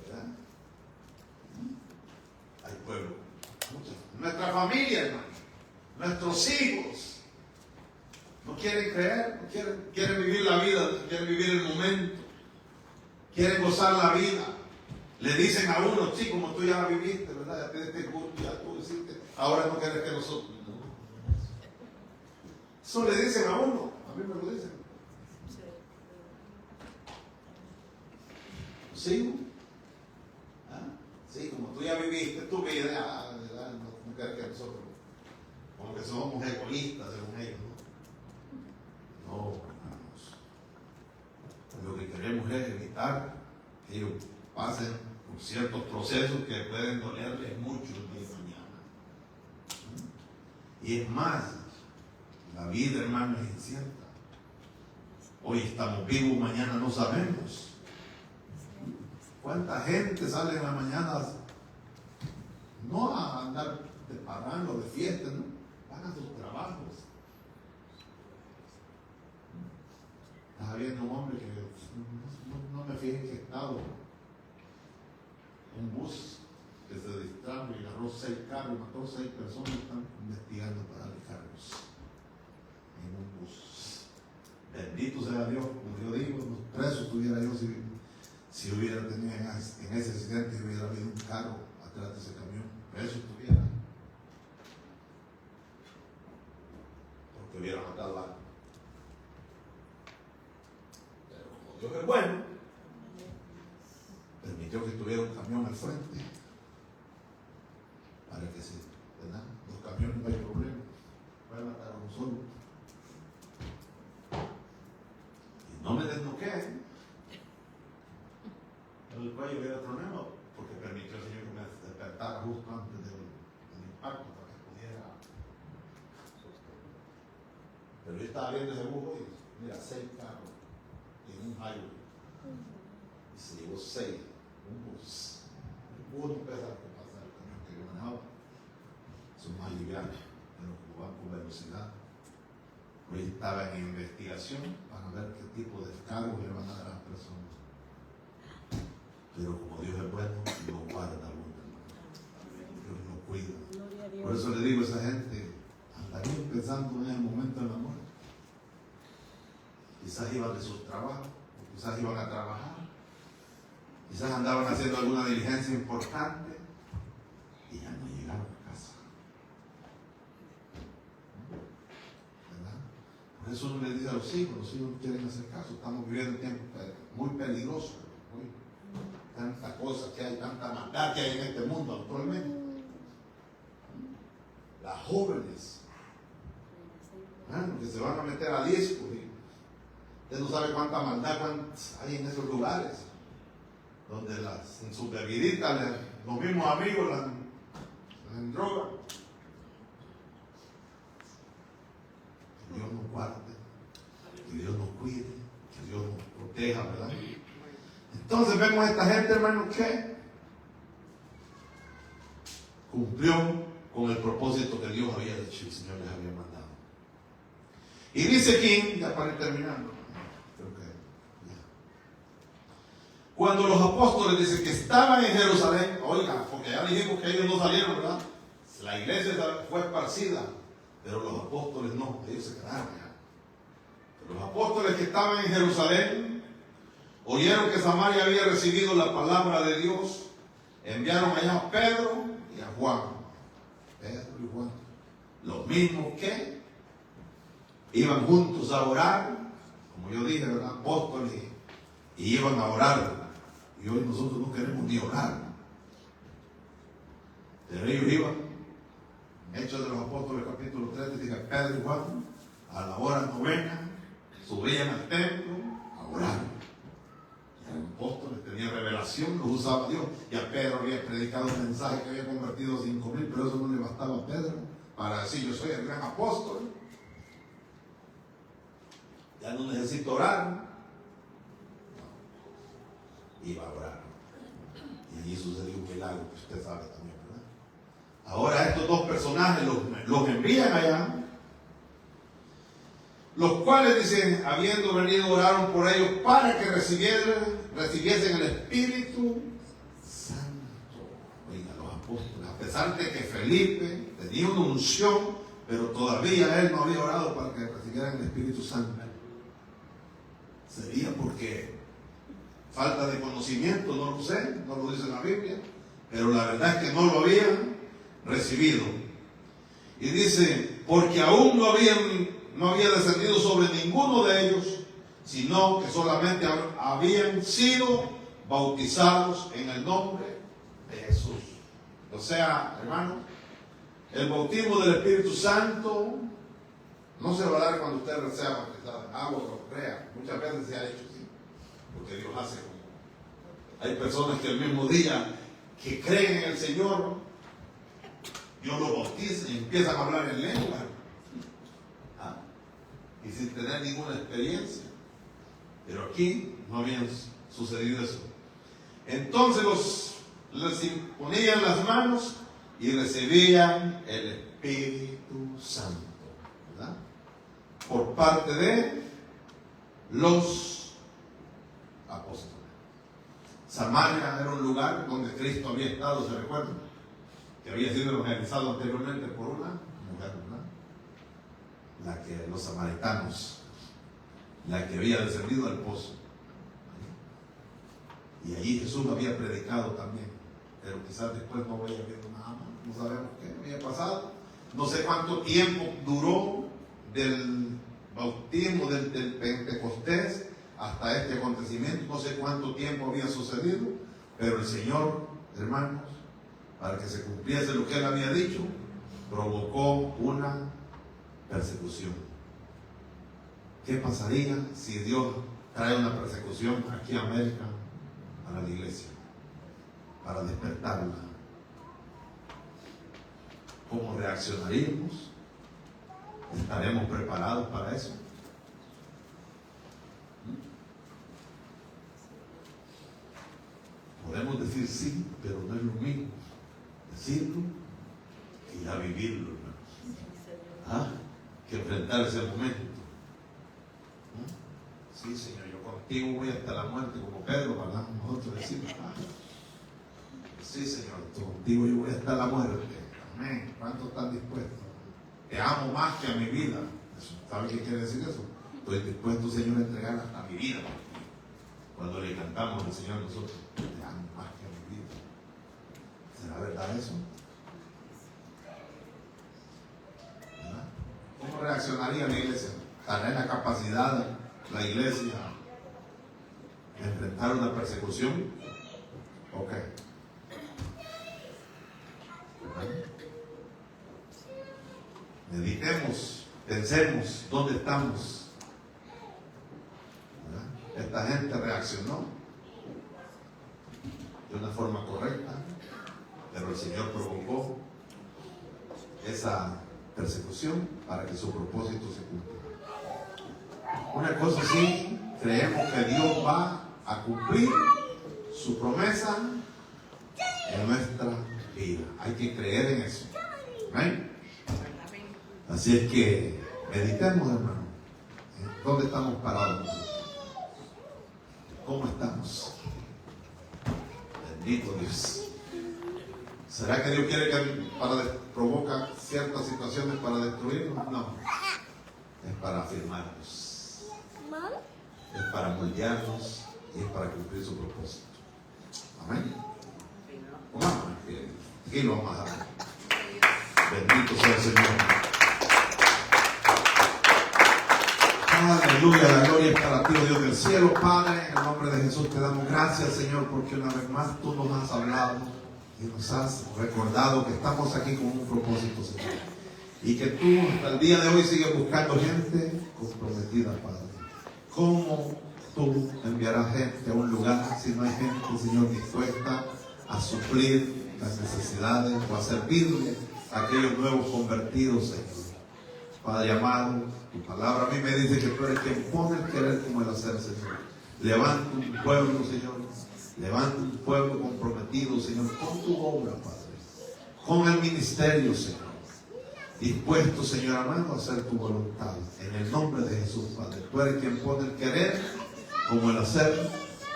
¿Verdad? Hay pueblo. Muchas. Nuestra familia, hermano. Nuestros hijos. No quieren creer, no quieren vivir la vida, quieren vivir el momento. Quieren gozar la vida. Le dicen a uno, sí, como tú ya la viviste, ¿verdad? Ya te diste gusto, ya tú hiciste. Ahora no quieres que nosotros. No. Eso le dicen a uno. A mí me lo dicen. ¿Sí? ¿Ah? Sí, como tú ya viviste tu vida, ¿verdad? No quieres que nosotros, como que somos egoístas según ellos, ¿no? No, hermanos. Lo que queremos es evitar que ellos pasen por ciertos procesos que pueden dolerles mucho el día de mañana. Y es más, la vida, hermano, es incierta. Hoy estamos vivos, mañana no sabemos. ¿Cuánta gente sale en las mañanas no a andar de parrando, de fiesta, ¿no? Van a sus trabajos. Estaba viendo un hombre que no me fijé en qué estado. Un bus que se distrajo y agarró 6 carros, mató 6 personas, están investigando para darle cargos en un bus. Bendito sea Dios, como yo digo, los presos tuviera yo si hubiera tenido en ese accidente, hubiera habido un carro atrás de ese camión, preso tuviera. Porque hubiera matado a alguien. Pero como Dios es bueno, permitió que tuviera un camión al frente para que se, ¿verdad? Los camiones no hay problema, pueden matar a uno solo. Y no me desnoqué el cuello hubiera tronado porque permitió al Señor que me despertara justo antes del impacto para que pudiera. Pero yo estaba viendo ese bus y mira, 6 carros en un highway y se llevó 6, un bus. El bus no pesa lo que pasa, el camión que yo manejaba son más livianos, pero van con velocidad. Hoy estaba en investigación para ver qué tipo de cargos le van a dar a las personas. Pero como Dios es bueno, lo guarda uno. Dios lo cuida. Por eso le digo a esa gente, andarían pensando en el momento de la muerte. Quizás iban de sus trabajos, o quizás iban a trabajar, quizás andaban haciendo alguna diligencia importante y ya no llegaron a casa. ¿Verdad? Por eso uno le dice a los hijos no quieren hacer caso. Estamos viviendo un tiempo muy peligroso. Tanta cosa que hay, tanta maldad que hay en este mundo actualmente. Las jóvenes que se van a meter a discos y usted no sabe cuánta maldad hay en esos lugares donde en sus bebiditas los mismos amigos las en droga. Que Dios nos guarde, que Dios nos cuide, que Dios nos proteja, ¿verdad? Entonces vemos a esta gente, hermano, que cumplió con el propósito que Dios había dicho y el Señor les había mandado. Y dice aquí, ya para ir terminando, creo que ya. Cuando los apóstoles dicen que estaban en Jerusalén, oiga, porque ya dijimos que ellos no salieron, ¿verdad? La iglesia fue esparcida, pero los apóstoles no, ellos se quedaron allá. Pero los apóstoles que estaban en Jerusalén oyeron que Samaria había recibido la palabra de Dios, enviaron allá a Pedro y a Juan. Pedro y Juan, los mismos que iban juntos a orar, como yo dije, ¿verdad? Apóstoles, y iban a orar. Y hoy nosotros no queremos ni orar. Pero ellos iban, en Hechos de los Apóstoles capítulo 3, dice Pedro y Juan, a la hora novena, subían al templo a orar. Eran apóstoles, tenían revelación, los usaba Dios. Y a Pedro había predicado un mensaje que había convertido a 5,000, pero eso no le bastaba a Pedro para decir: yo soy el gran apóstol. Ya no necesito orar. No. Iba a orar. Y allí sucedió un milagro que usted sabe también, ¿verdad? Ahora estos dos personajes los envían allá, los cuales dicen, habiendo venido, oraron por ellos para que recibiesen el Espíritu Santo. Oiga, los apóstoles, a pesar de que Felipe tenía una unción, pero todavía él no había orado para que recibieran el Espíritu Santo. Sería porque falta de conocimiento, no lo sé, no lo dice la Biblia, pero la verdad es que no lo habían recibido. Y dice, porque aún no había descendido sobre ninguno de ellos, sino que solamente habían sido bautizados en el nombre de Jesús. O sea, hermano, el bautismo del Espíritu Santo no se va a dar cuando usted sea bautizado en agua o crea. Muchas veces se ha hecho así, porque Dios hace como. Hay personas que el mismo día que creen en el Señor, Dios los bautiza y empiezan a hablar en lengua. Y sin tener ninguna experiencia. Pero aquí no había sucedido eso. Entonces les imponían las manos y recibían el Espíritu Santo, ¿verdad? Por parte de los apóstoles. Samaria era un lugar donde Cristo había estado, ¿se recuerdan? Que había sido evangelizado anteriormente por una mujer, ¿verdad? La que los samaritanos, la que había descendido al pozo. Y allí Jesús había predicado también, pero quizás después no vaya viendo nada más, no sabemos qué había pasado. No sé cuánto tiempo duró del bautismo del Pentecostés hasta este acontecimiento, no sé cuánto tiempo había sucedido, pero el Señor, hermanos, para que se cumpliese lo que Él había dicho, provocó una persecución. ¿Qué pasaría si Dios trae una persecución aquí en América para la iglesia, para despertarla? ¿Cómo reaccionaríamos? ¿Estaremos preparados para eso? Podemos decir sí, pero no es lo mismo decirlo y ya vivirlo, hermanos. Que enfrentar ese momento. Sí, Señor, yo contigo voy hasta la muerte, como Pedro, ¿verdad? Nosotros decimos, sí, Señor, contigo yo voy hasta la muerte. Amén. ¿Cuántos están dispuestos? Te amo más que a mi vida. ¿Sabe qué quiere decir eso? Estoy dispuesto, Señor, a entregar hasta mi vida. Cuando le cantamos al Señor nosotros, te amo más que a mi vida. ¿Será verdad eso? ¿Verdad? ¿Cómo reaccionaría la iglesia? ¿Estará en la capacidad la iglesia de enfrentar una persecución? Ok. Meditemos, pensemos dónde estamos. ¿Verdad? Esta gente reaccionó de una forma correcta, pero el Señor provocó esa persecución para que su propósito se cumpla. Una cosa sí, creemos que Dios va a cumplir su promesa en nuestra vida. Hay que creer en eso. ¿Amén? Así es que meditemos, hermano. ¿Dónde estamos parados nosotros? ¿Cómo estamos? Bendito Dios. ¿Será que Dios quiere que provoca ciertas situaciones para destruirnos? No. Es para afirmarnos. Es para moldearnos y es para cumplir su propósito. Amén. Vamos a ver. Aquí lo vamos a dar. Bendito sea el Señor. Aleluya, la gloria es para ti, oh Dios del cielo, Padre. En el nombre de Jesús te damos gracias, Señor, porque una vez más tú nos has hablado y nos has recordado que estamos aquí con un propósito, Señor. Y que tú hasta el día de hoy sigues buscando gente comprometida, Padre. Como tú enviarás gente a un lugar, si no hay gente, Señor, dispuesta a suplir las necesidades o a servirle a aquellos nuevos convertidos, Señor. Padre amado, tu palabra a mí me dice que tú eres quien pone el querer como el hacer, Señor. Levanta un pueblo, Señor. Levanta un pueblo comprometido, Señor, con tu obra, Padre. Con el ministerio, Señor. Dispuesto, Señor amado, a hacer tu voluntad. En el nombre de Jesús, Padre. Tú eres quien pone el querer como el hacer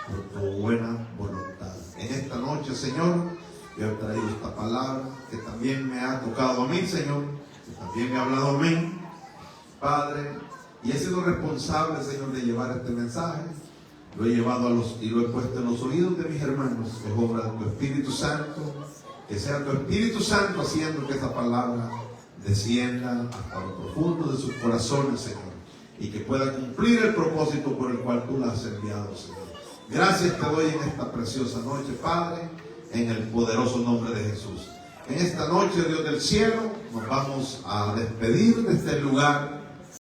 por tu buena voluntad. En esta noche, Señor, yo he traído esta palabra que también me ha tocado a mí, Señor, que también me ha hablado a mí, Padre, y he sido responsable, Señor, de llevar este mensaje. Lo he llevado y lo he puesto en los oídos de mis hermanos. Es obra de tu Espíritu Santo. Que sea tu Espíritu Santo haciendo que esta palabra descienda hasta lo profundo de sus corazones, Señor, y que pueda cumplir el propósito por el cual tú la has enviado, Señor. Gracias te doy en esta preciosa noche, Padre, en el poderoso nombre de Jesús. En esta noche, Dios del cielo, nos vamos a despedir de este lugar